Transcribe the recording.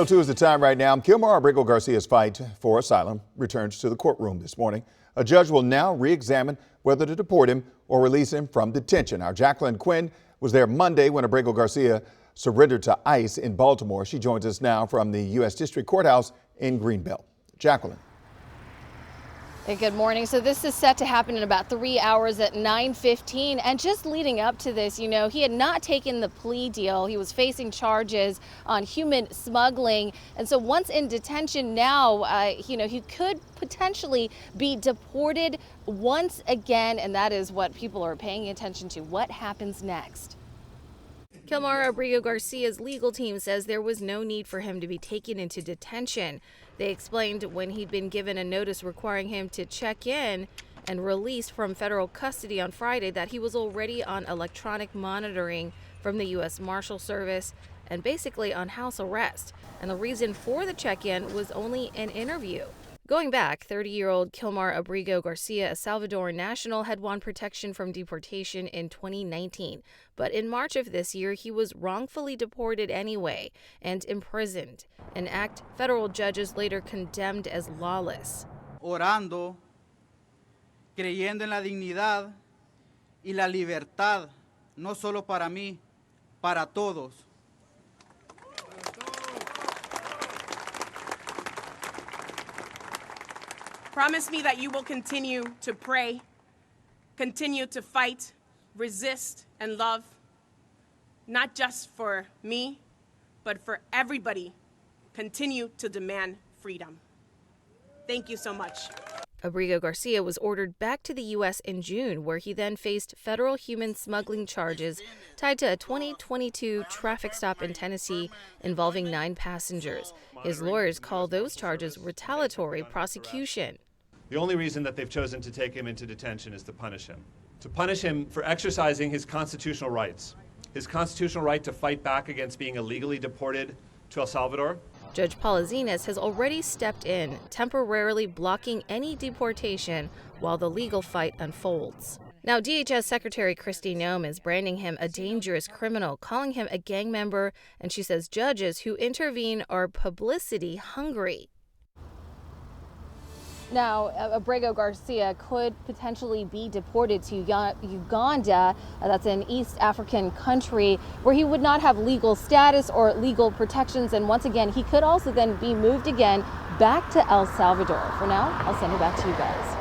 2 is the time right now. Kilmar Ábrego Garcia's fight for asylum returns to the courtroom this morning. A judge will now re-examine whether to deport him or release him from detention. Our Jacqueline Quinn was there Monday when Ábrego Garcia surrendered to ICE in Baltimore. She joins us now from the U.S. District Courthouse in Greenbelt. Jacqueline. Hey, good morning. So this is set to happen in about 3 hours at 9:15. And just leading up to this, he had not taken the plea deal. He was facing charges on human smuggling. And so once in detention now, he could potentially be deported once again. And that is what people are paying attention to. What happens next? Kilmar Ábrego Garcia's legal team says there was no need for him to be taken into detention. They explained when he'd been given a notice requiring him to check in and released from federal custody on Friday that he was already on electronic monitoring from the U.S. Marshal Service and basically on house arrest. And the reason for the check-in was only an interview. Going back, 30-year-old Kilmar Ábrego Garcia, a Salvadoran national, had won protection from deportation in 2019. But in March of this year, he was wrongfully deported anyway and imprisoned, an act federal judges later condemned as lawless. Orando, creyendo en la dignidad y la libertad, no solo para mí, para todos. Promise me that you will continue to pray, continue to fight, resist, and love, not just for me, but for everybody. Continue to demand freedom. Thank you so much. Ábrego Garcia was ordered back to the U.S. in June, where he then faced federal human smuggling charges tied to a 2022 traffic stop in Tennessee involving 9 passengers. His lawyers call those charges retaliatory prosecution. The only reason that they've chosen to take him into detention is to punish him for exercising his constitutional rights, his constitutional right to fight back against being illegally deported to El Salvador. Judge Paula Zinas has already stepped in, temporarily blocking any deportation while the legal fight unfolds. Now, DHS Secretary Kristi Noem is branding him a dangerous criminal, calling him a gang member, and she says judges who intervene are publicity hungry. Now, Ábrego Garcia could potentially be deported to Uganda. That's an East African country where he would not have legal status or legal protections. And once again, he could also then be moved again back to El Salvador. For now, I'll send it back to you guys.